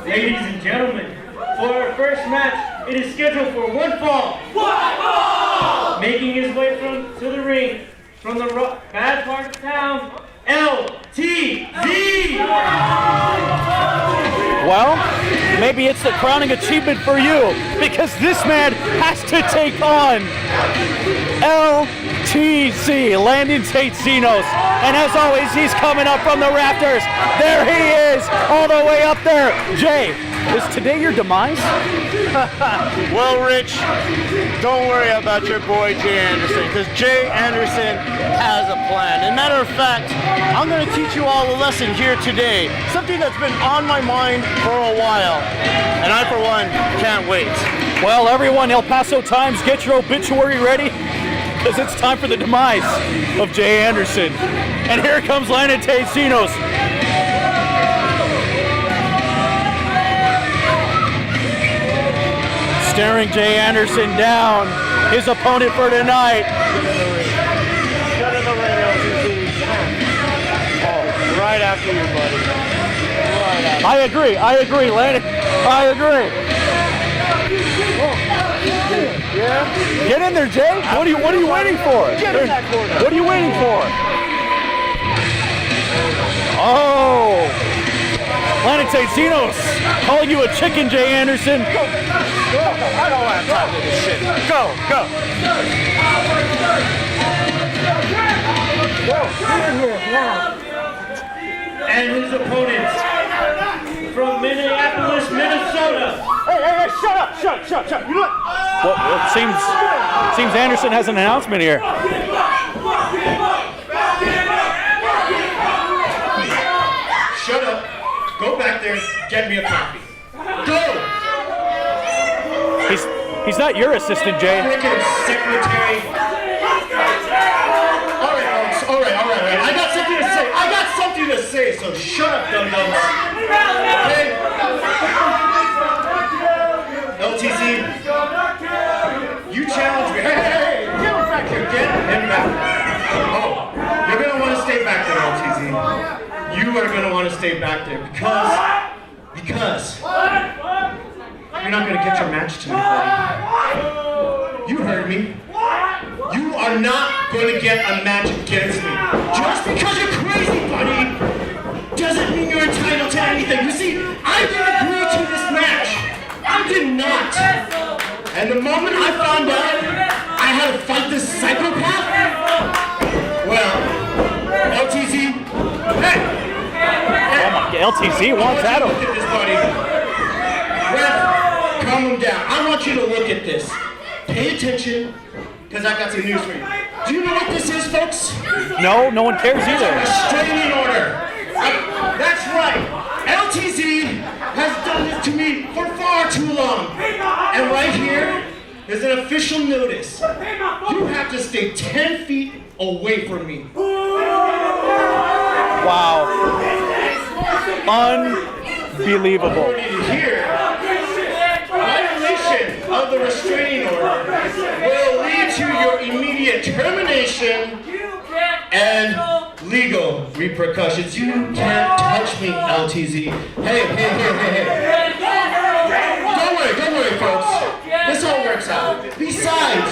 Ladies and gentlemen, for our first match, it is scheduled for one fall. One fall! Making his way to the ring from the bad part of town, LTZ! Well, maybe it's the crowning achievement for you, because this man has to take on LTZ, Landon Tate-Zinos. And as always, he's coming up from the rafters. There he is, all the way up there. Jay, is today your demise? Well, Rich, don't worry about your boy Jay Anderson, because Jay Anderson has a plan. As a matter of fact, I'm going to teach you all a lesson here today, something that's been on my mind for a while, and I, for one, can't wait. Well, everyone, El Paso Times, get your obituary ready, because it's time for the demise of Jay Anderson. And here comes Landon Tate-Zinos. Staring Jay Anderson down, his opponent for tonight. Get in the ring, LTZ. Oh, right after you, buddy. Right after. I agree, Landon. I agree. Yeah? Get in there, Jay. What are you waiting for? Get in that corner. What are you waiting for? Oh! Landon Tate-Zinos calling you a chicken, Jay Anderson. Go. I don't have time for this shit. Go. And his opponent from Minneapolis, Minnesota. Hey, shut up. You look. Well, it seems Anderson has an announcement here. Shut up. Go back there. Get me a coffee. Go. He's not your assistant, Jay. Freaking secretary. All right. I got something to say, so shut up, dum-dums. Okay? LTZ, you challenge me. Hey, get him back here. Get him back. Oh, you're going to want to stay back there, LTZ. You are going to want to stay back there because you're not going to get your match tonight, buddy. You heard me. You are not going to get a match against me. Just because you're crazy, buddy, doesn't mean you're entitled to anything. You see, I didn't agree to this match. I did not. And the moment I found out I had to fight this psychopath, well, LTZ, hey! Oh my, LTZ wants at him. Look at this, buddy. Ref, calm him down. I want you to look at this. Pay attention, because I got some news for you. Do you know what this is, folks? No one cares either. Restraining order. That's right. LTZ has done this to me for far too long. And right here is an official notice. You have to stay 10 feet away from me. Wow. Unbelievable. Here, violation of the restraining order will lead to your immediate termination and legal repercussions. You can't touch me, LTZ. Hey. Don't worry, folks. This all works out. Besides,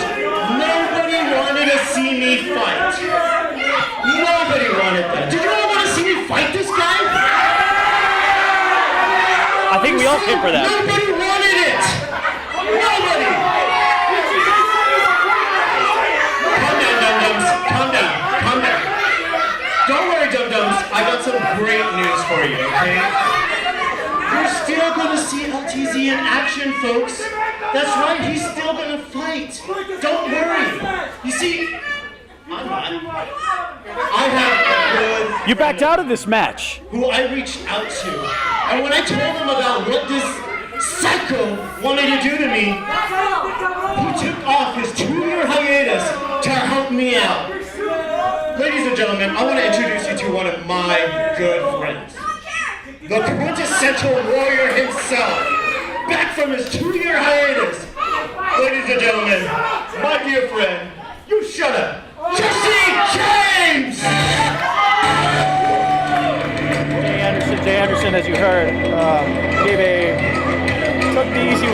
nobody wanted to see me fight. Nobody wanted that. Did you all want to see me fight this guy? I think we all came for that. Nobody wanted it. Nobody. Calm down. Don't worry, dum-dums. I got some great news for you, okay? You're still gonna see LTZ in action, folks. That's right, he's still gonna fight. Don't worry. You see, I'm not. I have a good You backed out of this match. who I reached out to. And when I told him about what this psycho wanted to do to me, he took off his 2-year hiatus to help me out. Ladies and gentlemen, I want to introduce you to one of my good friends. The quintessential warrior himself, back from his 2-year hiatus. Ladies and gentlemen, my dear friend, you shut up, Jaymes! Jay Anderson, as you heard, gave a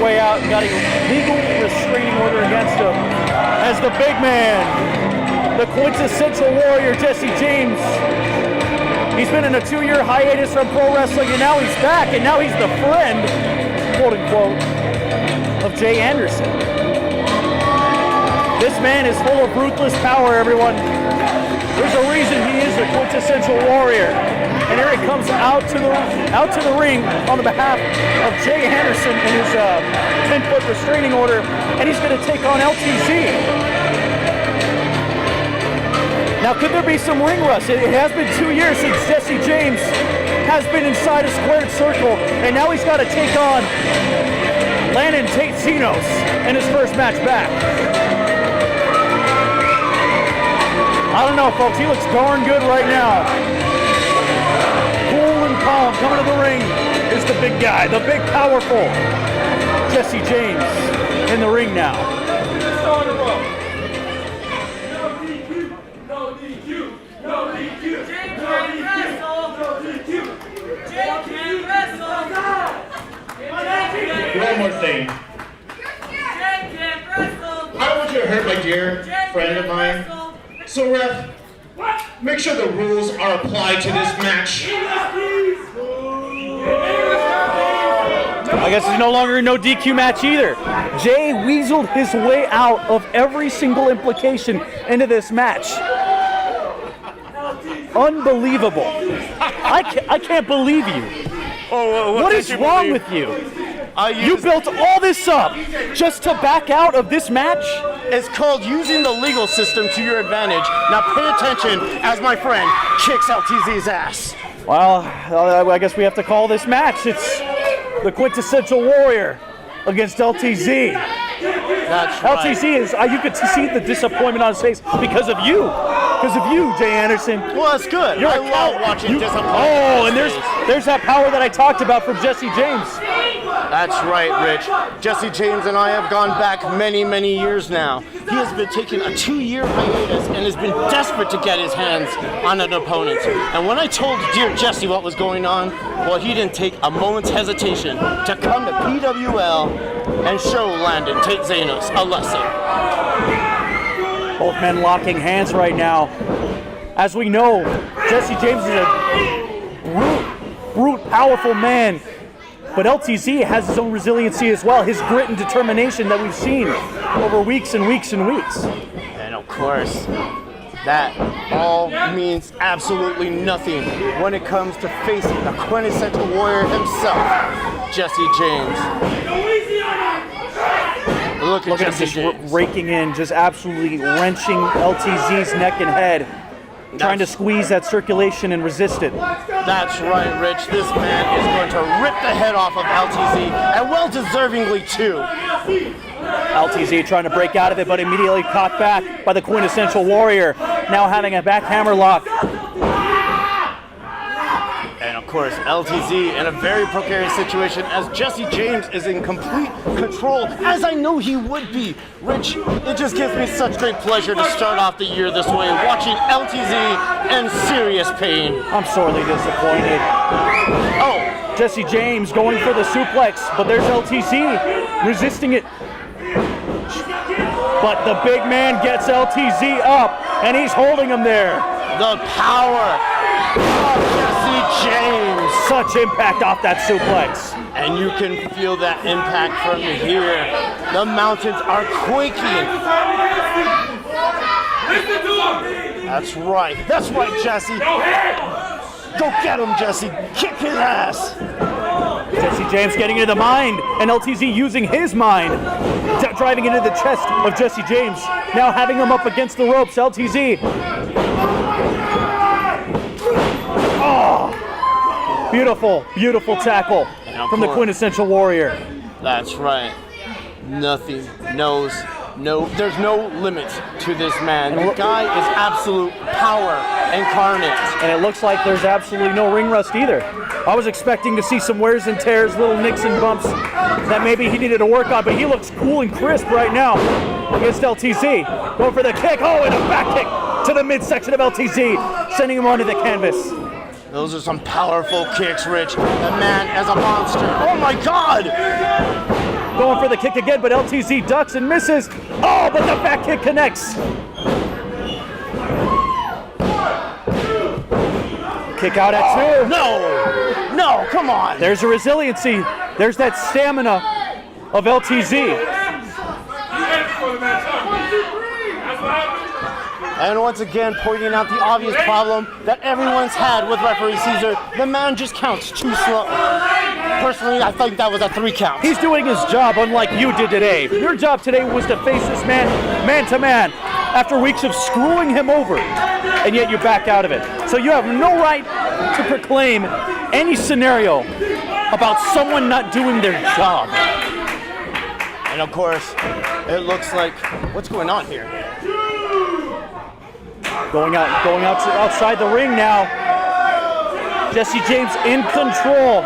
way out and got a legal restraining order against him as the big man, the quintessential warrior, Jesse Jaymes. He's been in a 2-year hiatus from pro wrestling, and now he's back, and now he's the friend, quote unquote, of Jay Anderson. This man is full of ruthless power, everyone. There's a reason he is the quintessential warrior. And here he comes out to the ring on the behalf of Jay Anderson in his 10-foot restraining order, and he's going to take on LTZ. Now, could there be some ring rust? It has been 2 years since Jesse Jaymes has been inside a squared circle, and now he's got to take on Landon Tate-Zinos in his first match back. I don't know, folks. He looks darn good right now. Cool and calm. Coming to the ring is the big guy, the big, powerful Jesse Jaymes in the ring now. One more thing. I don't want you to hurt my dear friend of mine. So, ref, make sure the rules are applied to this match. I guess it's no longer a no DQ match either. Jay weaseled his way out of every single implication into this match. Unbelievable. I can't believe you. What is wrong with you? You built all this up just to back out of this match? It's called using the legal system to your advantage. Now pay attention as my friend kicks LTZ's ass. Well, I guess we have to call this match. It's the quintessential warrior against LTZ. That's right. LTZ is, you could see the disappointment on his face because of you. Because of you, Jay Anderson. Well, that's good. I love watching disappointment. Oh, and there's that power that I talked about from Jesse Jaymes. That's right, Rich. Jesse Jaymes and I have gone back many, many years now. He has been taking a 2-year hiatus and has been desperate to get his hands on an opponent. And when I told dear Jesse what was going on, well, he didn't take a moment's hesitation to come to PWL and show Landon Tate-Zinos a lesson. Both men locking hands right now. As we know, Jesse Jaymes is a brute, powerful man. But LTZ has his own resiliency as well, his grit and determination that we've seen over weeks and weeks and weeks. And of course, that all means absolutely nothing when it comes to facing the quintessential warrior himself, Jesse Jaymes. Look at him just raking in, just absolutely wrenching LTZ's neck and head. Trying to squeeze that circulation and resist it. That's right, Rich. This man is going to rip the head off of LTZ, and well deservingly too. LTZ trying to break out of it, but immediately caught back by the quintessential warrior, now having a back hammer lock. And of course, LTZ in a very precarious situation as Jesse Jaymes is in complete control, as I know he would be. Rich, it just gives me such great pleasure to start off the year this way, watching LTZ in serious pain. I'm sorely disappointed. Oh, Jesse Jaymes going for the suplex, but there's LTZ resisting it. But the big man gets LTZ up, and he's holding him there. The power of Jesse Jaymes. Such impact off that suplex. And you can feel that impact from here. The mountains are quaking. That's right, Jesse. Go get him, Jesse. Kick his ass. Jesse Jaymes getting into the mind, and LTZ using his mind, driving into the chest of Jesse Jaymes. Now having him up against the ropes, LTZ. Oh, beautiful, beautiful tackle from the quintessential warrior. That's right. There's no limits to this man. The guy is absolute power incarnate. And it looks like there's absolutely no ring rust either. I was expecting to see some wears and tears, little nicks and bumps that maybe he needed to work on, but he looks cool and crisp right now against LTZ. Going for the kick, and a back kick to the midsection of LTZ, sending him onto the canvas. Those are some powerful kicks, Rich. The man is a monster. Oh my God! Going for the kick again, but LTZ ducks and misses. Oh, but the back kick connects. Kick out at 2. No, come on. There's a resiliency. There's that stamina of LTZ. And once again, pointing out the obvious problem that everyone's had with referee Caesar. The man just counts too slow. Personally, I think that was a 3 count. He's doing his job unlike you did today. Your job today was to face this man to man after weeks of screwing him over, and yet you back out of it. So you have no right to proclaim any scenario about someone not doing their job. And of course, it looks like, what's going on here? Going outside the ring now. Jesse James in control.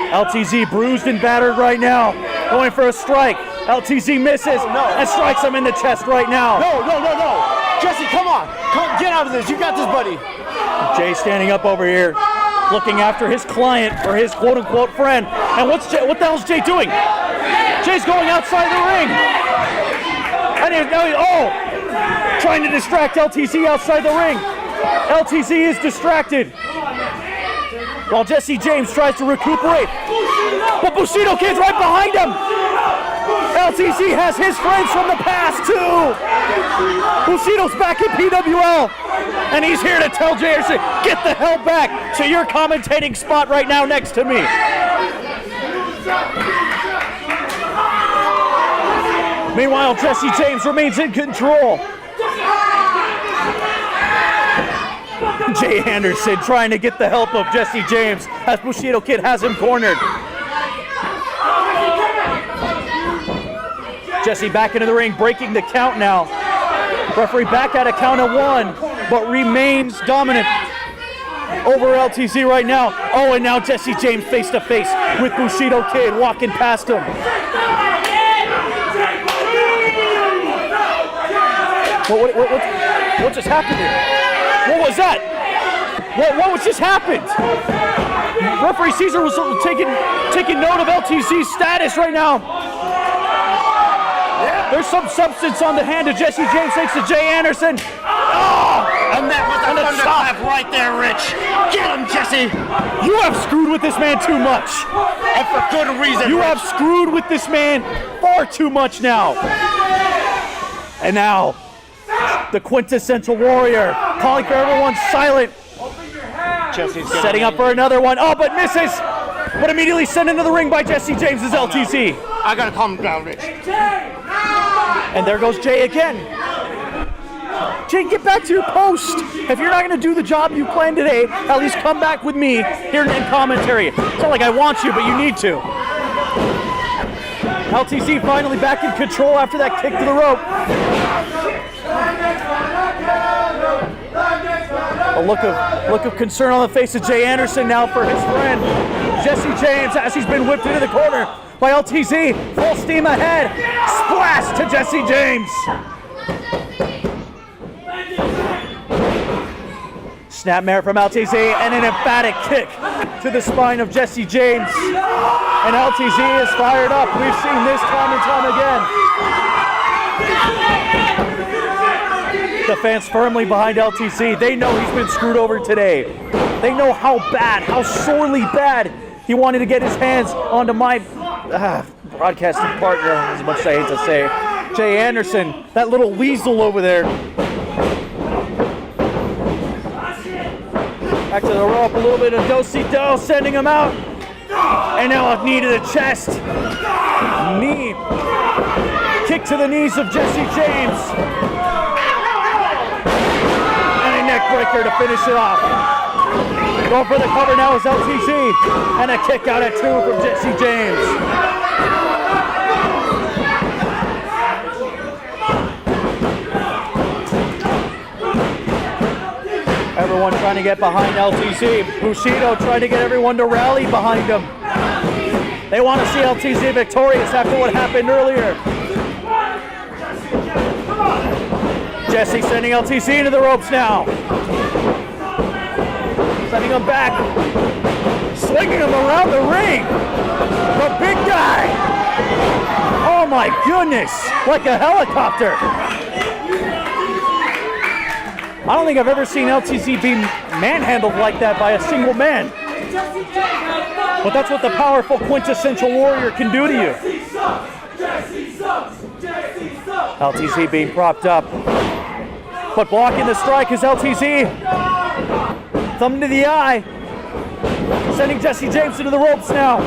LTZ bruised and battered right now. Going for a strike. LTZ misses and strikes him in the chest right now. No. Jesse, come on. Get out of this. You got this, buddy. Jay standing up over here, looking after his client or his quote-unquote friend. And what the hell's Jay doing? Jay's going outside the ring. And trying to distract LTZ outside the ring. LTZ is distracted while Jesse James tries to recuperate. But Bushido Kid's right behind him. LTZ has his friends from the past too. Bushido's back in PWL, and he's here to tell Jay Anderson, get the hell back to your commentating spot right now next to me. Meanwhile, Jesse James remains in control. Jay Anderson trying to get the help of Jesse James as Bushido Kid has him cornered. Jesse back into the ring, breaking the count now. Referee back at a count of 1, but remains dominant over LTZ right now. Oh, and now Jesse James face to face with Bushido Kid walking past him. What just happened here? What was that? What just happened? Referee Caesar was taking note of LTZ's status right now. There's some substance on the hand of Jesse James thanks to Jay Anderson. Oh! And that was a thunderclap right there, Rich. Get him, Jesse. You have screwed with this man too much. And for good reason, You Rich. have screwed with this man far too much now. And now, the quintessential warrior, calling for everyone silent. Jesse's Setting up for another one. Oh, but misses. But immediately sent into the ring by Jesse James' LTZ. I gotta calm him down, Rich. And there goes Jay again. Jay, get back to your post. If you're not going to do the job you planned today, at least come back with me here in commentary. It's not like I want you, but you need to. LTZ finally back in control after that kick to the rope. A look of concern on the face of Jay Anderson now for his friend Jesse James as he's been whipped into the corner by LTZ. Full steam ahead. Splash to Jesse James. Snapmare from LTZ and an emphatic kick to the spine of Jesse James. And LTZ is fired up. We've seen this time and time again. The fans firmly behind LTZ. They know he's been screwed over today. They know how bad, how sorely bad he wanted to get his hands onto my broadcasting partner, as much as I hate to say, Jay Anderson, that little weasel over there. Back to the rope, a little bit of do-si-do, sending him out. And now a knee to the chest. Knee. Kick to the knees of Jesse James. And a neck breaker to finish it off. Going for the cover now is LTZ. And a kick out at 2 from Jesse James. Everyone trying to get behind LTZ. Bushido trying to get everyone to rally behind him. They want to see LTZ victorious after what happened earlier. Jesse sending LTZ into the ropes now. Sending him back. swinging him around the ring. The big guy. Oh my goodness, like a helicopter. I don't think I've ever seen LTZ be manhandled like that by a single man. But that's what the powerful quintessential warrior can do to you. LTZ being propped up. But blocking the strike is LTZ. Thumb to the eye. Sending Jesse Jaymes into the ropes now.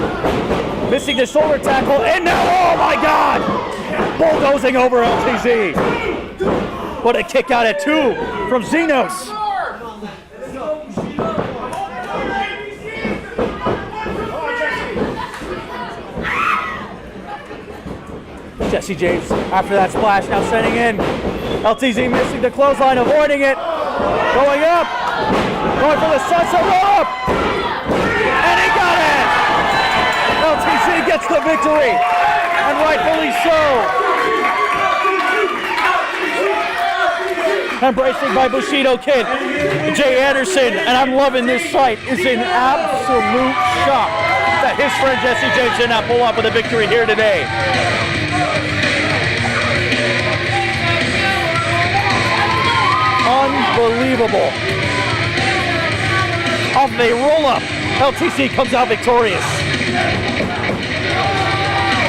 Missing the shoulder tackle. And now, oh my God! Bulldozing over LTZ. What a kick out at 2 from Xenos. Jesse Jaymes, after that splash, now sending in. LTZ missing the clothesline, avoiding it. Going up. Going for the sunset roll up. And he got it. LTZ gets the victory. And rightfully so. Embracing by Bushido Kid. Jay Anderson, and I'm loving this sight, is in absolute shock that his friend Jesse Jaymes did not pull off with a victory here today. Unbelievable. Off they roll up. LTZ comes out victorious.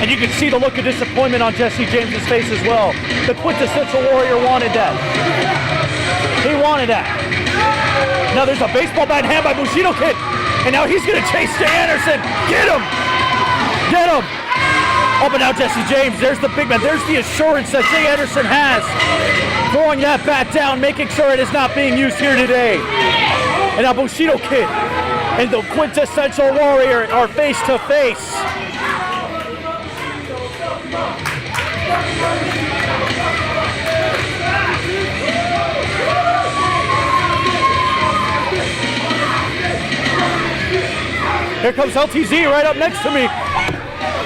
And you can see the look of disappointment on Jesse Jaymes' face as well. The quintessential warrior wanted that. He wanted that. Now there's a baseball bat in hand by Bushido Kid. And now he's going to chase Jay Anderson. Get him! Get him! Oh, but now Jesse Jaymes, there's the big man. There's the assurance that Jay Anderson has. Throwing that bat down, making sure it is not being used here today. And now Bushido Kid and the quintessential warrior are face to face. Here comes LTZ right up next to me.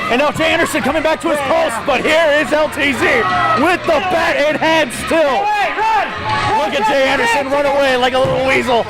And now Jay Anderson coming back to his post, but here is LTZ with the bat in hand still. Look at Jay Anderson run away like a little weasel.